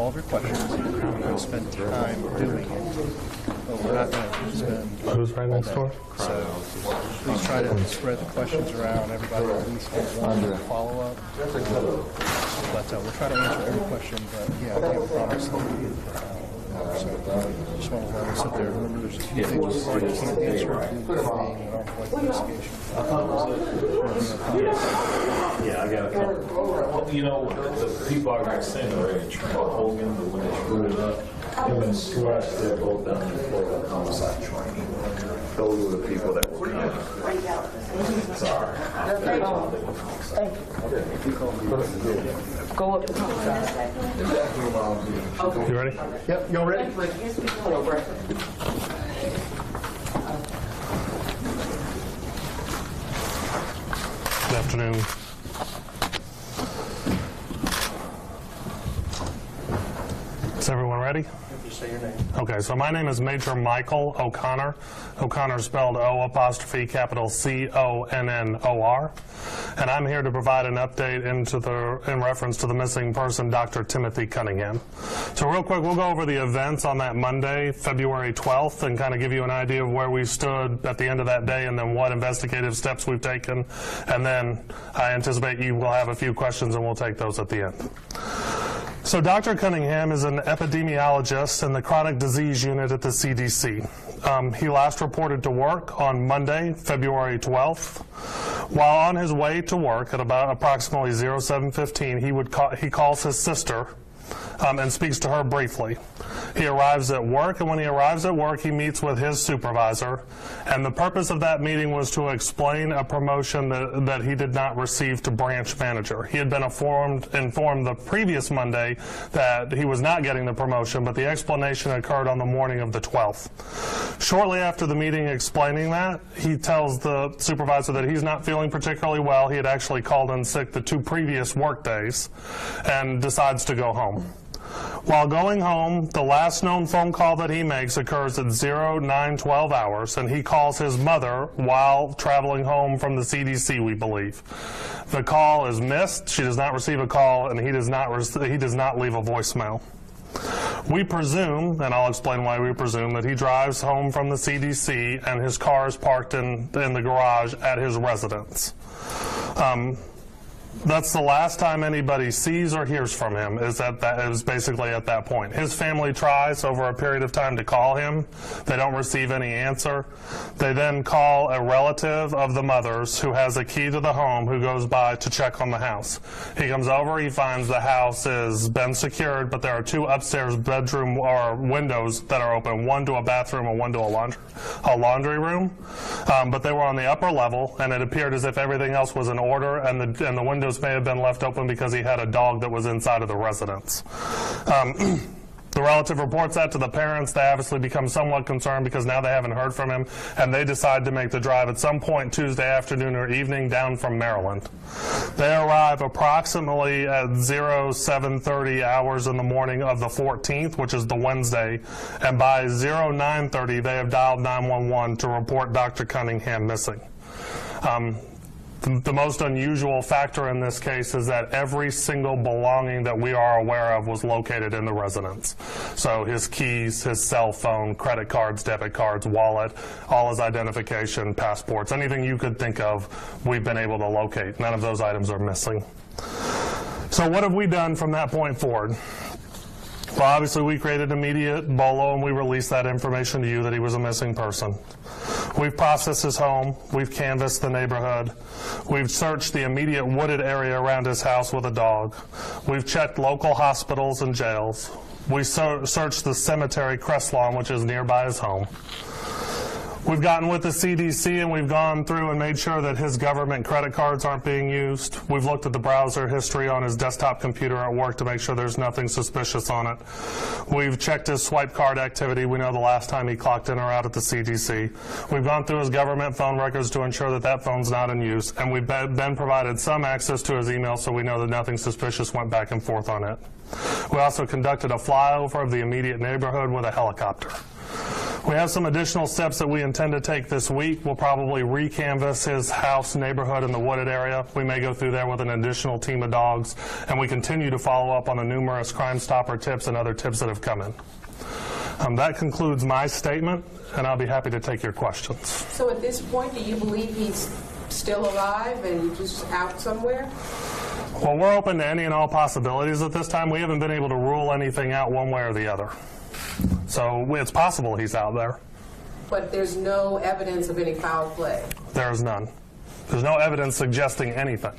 all of your questions. We're going to spend time doing it, but we're not going to spend Who's right next door? So please try to spread the questions around. Everybody at least get one follow-up. But we're trying to answer every question, but yeah, I can't promise that we'll be able to. So just want to let us sit there. Remember, there's a few things you can't answer, including an arm's length investigation. Yeah, I got a couple. Well, you know, the people I was saying already, Hogan, the one that screwed it up, him and Stuart, they're both down in Florida homicide training. Those were the people that were coming. Sorry. Go up to the homicide. You ready? Yep, y'all ready? Good afternoon. Is everyone ready? Just say your name. Okay, so my name is Major Michael O'Connor. O'Connor spelled O''Connor. And I'm here to provide an update in reference to the missing person, Dr. Timothy Cunningham. So real quick, we'll go over the events on that Monday, February 12th, and kind of give you an idea of where we stood at the end of that day and then what investigative steps we've taken. And then I anticipate you will have a few questions and we'll take those at the end. So Dr. Cunningham is an epidemiologist in the chronic disease unit at the CDC. He last reported to work on Monday, February 12th. While on his way to work at about approximately 07:15, he calls his sister and speaks to her briefly. He arrives at work, and when he arrives at work, he meets with his supervisor, and the purpose of that meeting was to explain a promotion that he did not receive to branch manager. He had been informed the previous Monday that he was not getting the promotion, but the explanation occurred on the morning of the 12th. Shortly after the meeting explaining that, he tells the supervisor that he's not feeling particularly well. He had actually called in sick the 2 previous work days and decides to go home. While going home, the last known phone call that he makes occurs at 09:12 hours, and he calls his mother while traveling home from the CDC, we believe. The call is missed. She does not receive a call, and he does not leave a voicemail. We presume, and I'll explain why we presume, that he drives home from the CDC and his car is parked in the garage at his residence. That's the last time anybody sees or hears from him, is basically at that point. His family tries over a period of time to call him. They don't receive any answer. They then call a relative of the mother's who has a key to the home who goes by to check on the house. He comes over, he finds the house has been secured, but there are 2 upstairs bedroom or windows that are open, one to a bathroom and one to a laundry room. But they were on the upper level, and it appeared as if everything else was in order, and the windows may have been left open because he had a dog that was inside of the residence. The relative reports that to the parents. They obviously become somewhat concerned because now they haven't heard from him, and they decide to make the drive at some point Tuesday afternoon or evening down from Maryland. They arrive approximately at 07:30 hours in the morning of the 14th, which is the Wednesday, and by 09:30 they have dialed 911 to report Dr. Cunningham missing. The most unusual factor in this case is that every single belonging that we are aware of was located in the residence. So his keys, his cell phone, credit cards, debit cards, wallet, all his identification, passports, anything you could think of, we've been able to locate. None of those items are missing. So what have we done from that point forward? Well, obviously, we created immediate BOLO, and we released that information to you that he was a missing person. We've processed his home. We've canvassed the neighborhood. We've searched the immediate wooded area around his house with a dog. We've checked local hospitals and jails. We searched the cemetery crest lawn, which is nearby his home. We've gotten with the CDC and we've gone through and made sure that his government credit cards aren't being used. We've looked at the browser history on his desktop computer at work to make sure there's nothing suspicious on it. We've checked his swipe card activity. We know the last time he clocked in or out at the CDC. We've gone through his government phone records to ensure that that phone's not in use, and we've been provided some access to his email so we know that nothing suspicious went back and forth on it. We also conducted a flyover of the immediate neighborhood with a helicopter. We have some additional steps that we intend to take this week. We'll probably re-canvass his house neighborhood in the wooded area. We may go through there with an additional team of dogs, and we continue to follow up on the numerous Crime Stopper tips and other tips that have come in. That concludes my statement, and I'll be happy to take your questions. So at this point, do you believe he's still alive and just out somewhere? Well, we're open to any and all possibilities at this time. We haven't been able to rule anything out one way or the other. So it's possible he's out there. But there's no evidence of any foul play? There's none. There's no evidence suggesting anything.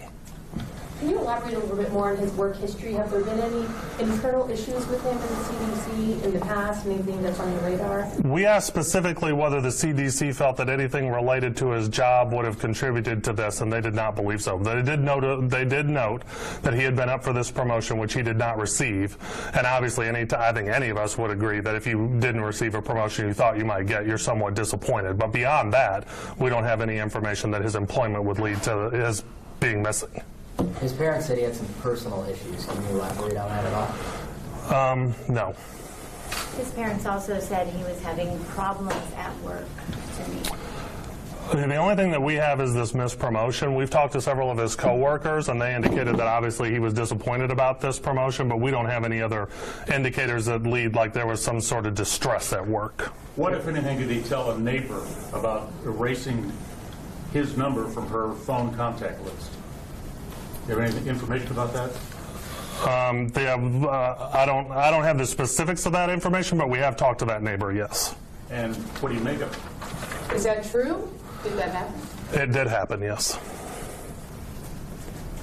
Can you elaborate a little bit more on his work history? Have there been any internal issues with him in the CDC in the past? Anything that's on your radar? We asked specifically whether the CDC felt that anything related to his job would have contributed to this, and they did not believe so. They did note that he had been up for this promotion, which he did not receive. And obviously, I think any of us would agree that if you didn't receive a promotion you thought you might get, you're somewhat disappointed. But beyond that, we don't have any information that his employment would lead to his being missing. His parents said he had some personal issues. Can you elaborate on that at all? No. His parents also said he was having problems at work to me. The only thing that we have is this missed promotion. We've talked to several of his coworkers, and they indicated that obviously he was disappointed about this promotion, but we don't have any other indicators that lead like there was some sort of distress at work. What, if anything, did he tell a neighbor about erasing his number from her phone contact list? Do you have any information about that? I don't have the specifics of that information, but we have talked to that neighbor, yes. And what do you make of it? Is that true? Did that happen? It did happen, yes.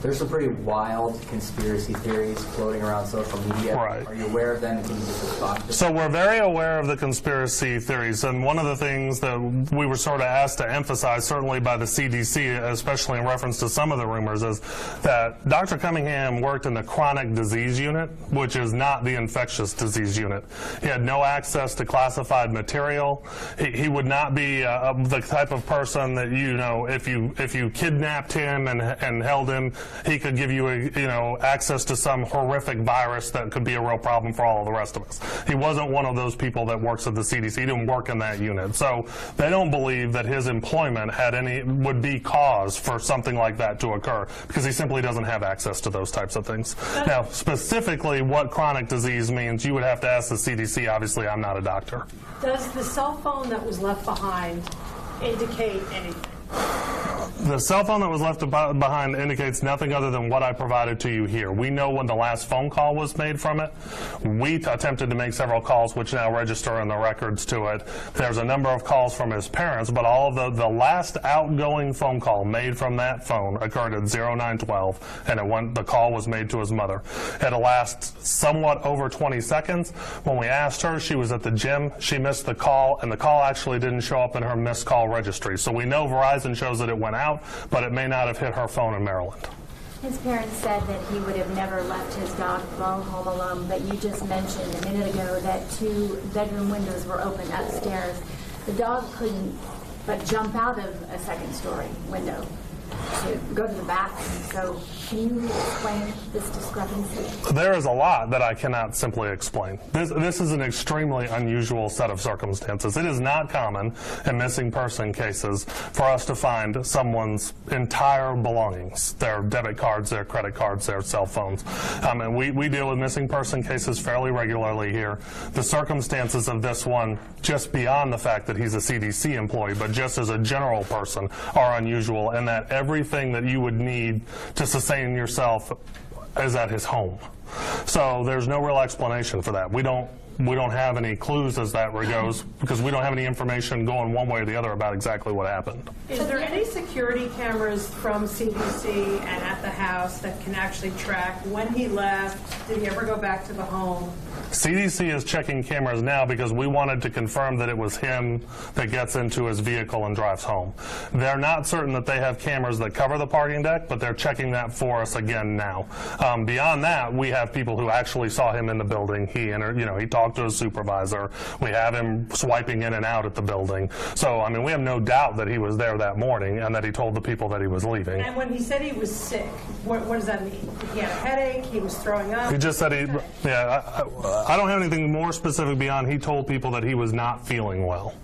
There's some pretty wild conspiracy theories floating around social media. Right. Are you aware of them? Can you just respond to So we're very aware of the conspiracy theories, and one of the things that we were sort of asked to emphasize, certainly by the CDC, especially in reference to some of the rumors, is that Dr. Cunningham worked in the chronic disease unit, which is not the infectious disease unit. He had no access to classified material. He would not be the type of person that, if you kidnapped him and held him, he could give you access to some horrific virus that could be a real problem for all of the rest of us. He wasn't one of those people that works at the CDC. He didn't work in that unit. So they don't believe that his employment would be cause for something like that to occur, because he simply doesn't have access to those types of things. Now, specifically what chronic disease means, you would have to ask the CDC. Obviously, I'm not a doctor. Does the cell phone that was left behind indicate anything? The cell phone that was left behind indicates nothing other than what I provided to you here. We know when the last phone call was made from it. We attempted to make several calls, which now register in the records to it. There's a number of calls from his parents, but all of the last outgoing phone call made from that phone occurred at 0912, and the call was made to his mother. It lasts somewhat over 20 seconds. When we asked her, she was at the gym. She missed the call, and the call actually didn't show up in her missed call registry. So we know Verizon shows that it went out, but it may not have hit her phone in Maryland. His parents said that he would have never left his dog Bo home alone, but you just mentioned a minute ago that 2 bedroom windows were open upstairs. The dog couldn't but jump out of a second story window to go to the bathroom. So can you explain this discrepancy? There is a lot that I cannot simply explain. This is an extremely unusual set of circumstances. It is not common in missing person cases for us to find someone's entire belongings, their debit cards, their credit cards, their cell phones. And we deal with missing person cases fairly regularly here. The circumstances of this one, just beyond the fact that he's a CDC employee, but just as a general person, are unusual in that everything that you would need to sustain yourself is at his home. So there's no real explanation for that. We don't have any clues as that goes, because we don't have any information going one way or the other about exactly what happened. Is there any security cameras from CDC and at the house that can actually track when he left? Did he ever go back to the home? CDC is checking cameras now because we wanted to confirm that it was him that gets into his vehicle and drives home. They're not certain that they have cameras that cover the parking deck, but they're checking that for us again now. Beyond that, we have people who actually saw him in the building. He talked to his supervisor. We have him swiping in and out at the building. So, I mean, we have no doubt that he was there that morning and that he told the people that he was leaving. And when he said he was sick, what does that mean? He had a headache, he was throwing up? He just said I don't have anything more specific beyond he told people that he was not feeling well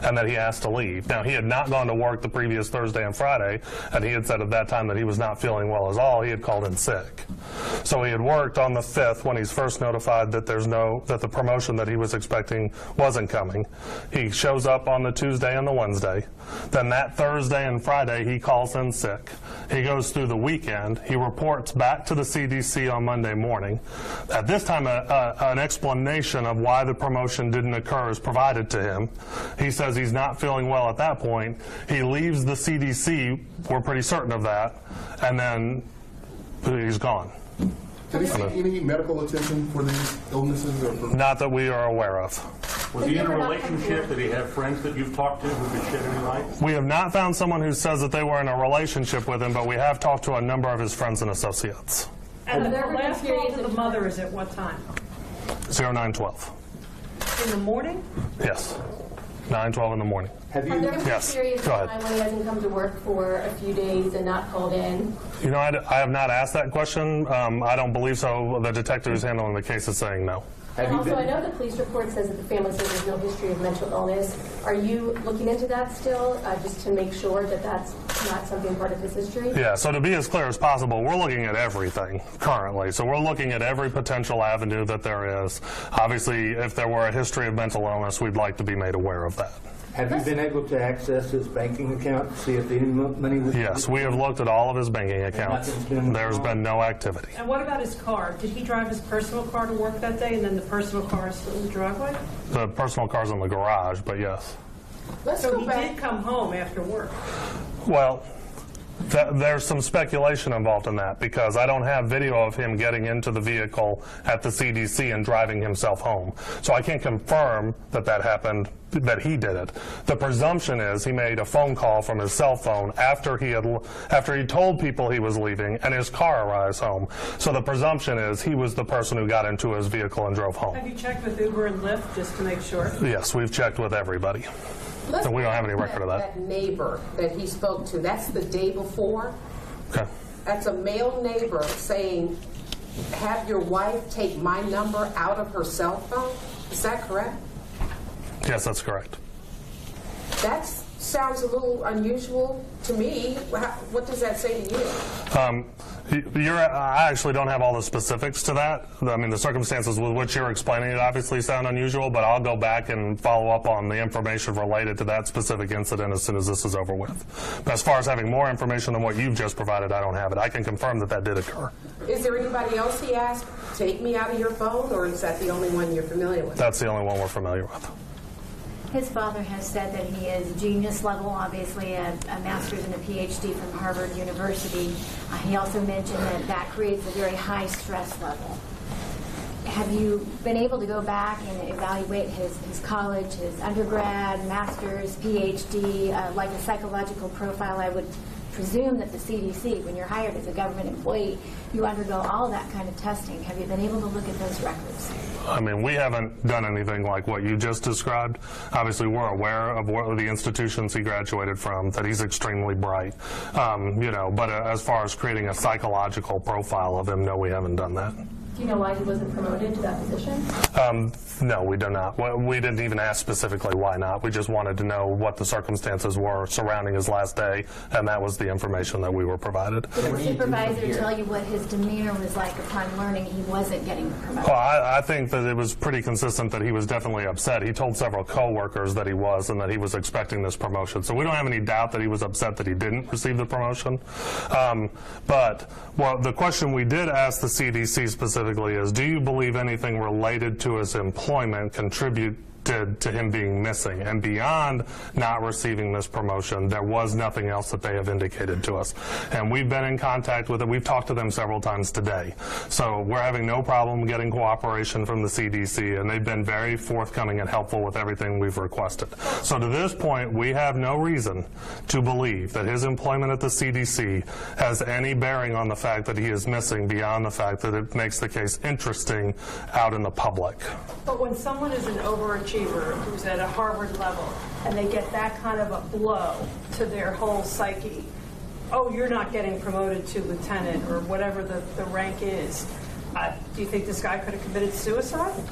and that he has to leave. Now, he had not gone to work the previous Thursday and Friday, and he had said at that time that he was not feeling well at all. He had called in sick. So he had worked on the 5th when he's first notified that that the promotion that he was expecting wasn't coming. He shows up on the Tuesday and the Wednesday. Then that Thursday and Friday, he calls in sick. He goes through the weekend. He reports back to the CDC on Monday morning. At this time, an explanation of why the promotion didn't occur is provided to him. He says he's not feeling well at that point. He leaves the CDC, we're pretty certain of that, and then he's gone. Did he seek any medical attention for these illnesses? Not that we are aware of. Was he in a relationship? Did he have friends that you've talked to who could shed any light? We have not found someone who says that they were in a relationship with him, but we have talked to a number of his friends and associates. And the last call to the mother is at what time? 0912. In the morning? Yes. 9:12 in the morning. Have there been Yes. periods Go of ahead. time when he hasn't come to work for a few days and not called in? You know, I have not asked that question. I don't believe so. The detective who's handling the case is saying no. And also, I know the police report says that the family says there's no history of mental illness. Are you looking into that still, just to make sure that that's not something part of his history? Yeah, so to be as clear as possible, we're looking at everything currently. So we're looking at every potential avenue that there is. Obviously, if there were a history of mental illness, we'd like to be made aware of that. Have you been able to access his banking account to see if any money was... Yes, we have looked at all of his banking accounts. There's been no activity. And what about his car? Did he drive his personal car to work that day, and then the personal car is still in the driveway? The personal car's in the garage, but yes. So he did come home after work? Well, there's some speculation involved in that because I don't have video of him getting into the vehicle at the CDC and driving himself home. So I can't confirm that that happened, that he did it. The presumption is he made a phone call from his cell phone after he told people he was leaving and his car arrives home. So the presumption is he was the person who got into his vehicle and drove home. Have you checked with Uber and Lyft just to make sure? Yes, we've checked with everybody. So we don't have any record of that. That neighbor that he spoke to, that's the day before. Okay. That's a male neighbor saying, have your wife take my number out of her cell phone. Is that correct? Yes, that's correct. That sounds a little unusual to me. What does that say to you? I actually don't have all the specifics to that. I mean, the circumstances with which you're explaining it obviously sound unusual, but I'll go back and follow up on the information related to that specific incident as soon as this is over with. But as far as having more information than what you've just provided, I don't have it. I can confirm that that did occur. Is there anybody else he asked, take me out of your phone, or is that the only one you're familiar with? That's the only one we're familiar with. His father has said that he is genius level, obviously a master's and a PhD from Harvard University. He also mentioned that that creates a very high stress level. Have you been able to go back and evaluate his college, his undergrad, master's, PhD, like a psychological profile? I would presume that the CDC, when you're hired as a government employee, you undergo all that kind of testing. Have you been able to look at those records? I mean, we haven't done anything like what you just described. Obviously, we're aware of what the institutions he graduated from, that he's extremely bright. But as far as creating a psychological profile of him, no, we haven't done that. Do you know why he wasn't promoted to that position? No, we do not. We didn't even ask specifically why not. We just wanted to know what the circumstances were surrounding his last day, and that was the information that we were provided. Did the supervisor tell you what his demeanor was like upon learning he wasn't getting the promotion? Well, I think that it was pretty consistent that he was definitely upset. He told several coworkers that he was and that he was expecting this promotion. So we don't have any doubt that he was upset that he didn't receive the promotion. But the question we did ask the CDC specifically is, do you believe anything related to his employment contributed to him being missing? And beyond not receiving this promotion, there was nothing else that they have indicated to us. And we've been in contact with it. We've talked to them several times today. So we're having no problem getting cooperation from the CDC, and they've been very forthcoming and helpful with everything we've requested. So to this point, we have no reason to believe that his employment at the CDC has any bearing on the fact that he is missing, beyond the fact that it makes the case interesting out in the public. But when someone is an overachiever who's at a Harvard level and they get that kind of a blow to their whole psyche, oh, you're not getting promoted to lieutenant or whatever the rank is, Do you think this guy could have committed suicide?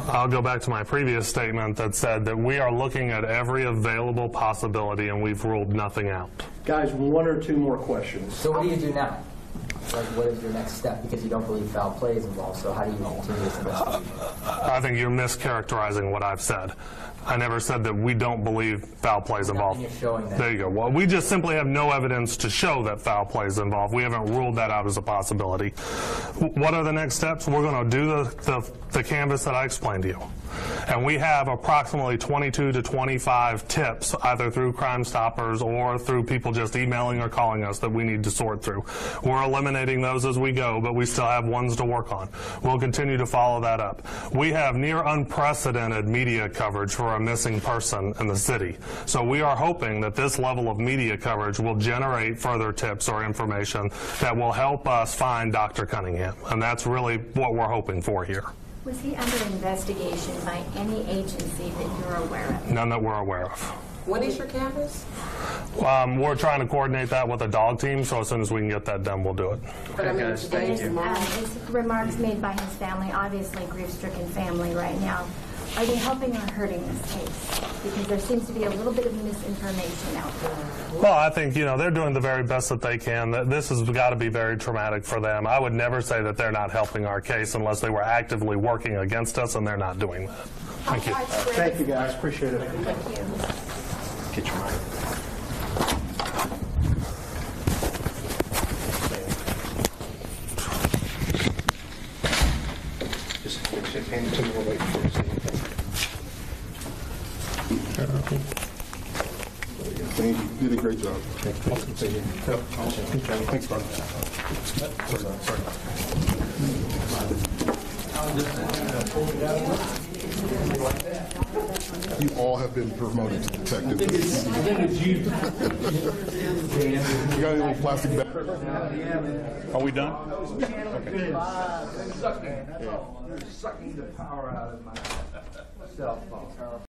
I'll go back to my previous statement that said that we are looking at every available possibility and we've ruled nothing out. Guys, one or two more questions. So what do you do now? Like, what is your next step? Because you don't believe foul play is involved, so how do you continue this investigation? I think you're mischaracterizing what I've said. I never said that we don't believe foul play is involved. You're showing that. There you go. Well, we just simply have no evidence to show that foul play is involved. We haven't ruled that out as a possibility. What are the next steps? We're going to do the canvas that I explained to you. And we have approximately 22 to 25 tips, either through Crime Stoppers or through people just emailing or calling us, that we need to sort through. We're eliminating those as we go, but we still have ones to work on. We'll continue to follow that up. We have near unprecedented media coverage for a missing person in the city. So we are hoping that this level of media coverage will generate further tips or information that will help us find Dr. Cunningham. And that's really what we're hoping for here. Was he under investigation by any agency that you're aware of? None that we're aware of. When is your canvas? We're trying to coordinate that with the dog team, so as soon as we can get that done, we'll do it. But I mean, today, tomorrow. His remarks made by his family, obviously grief-stricken family right now, are they helping or hurting this case? Because there seems to be a little bit of misinformation out there. Well, I think, they're doing the very best that they can. This has got to be very traumatic for them. I would never say that they're not helping our case unless they were actively working against us, and they're not doing that. Thank you. Thank you, guys. Appreciate it. Thank you. Get your mic. Just hand it to me. We'll wait for a second. Thank you. You did a great job. Thanks, bud. You all have been promoted to detective. You got any little plastic bag? Are we done? Sucking the power out of my cell phone.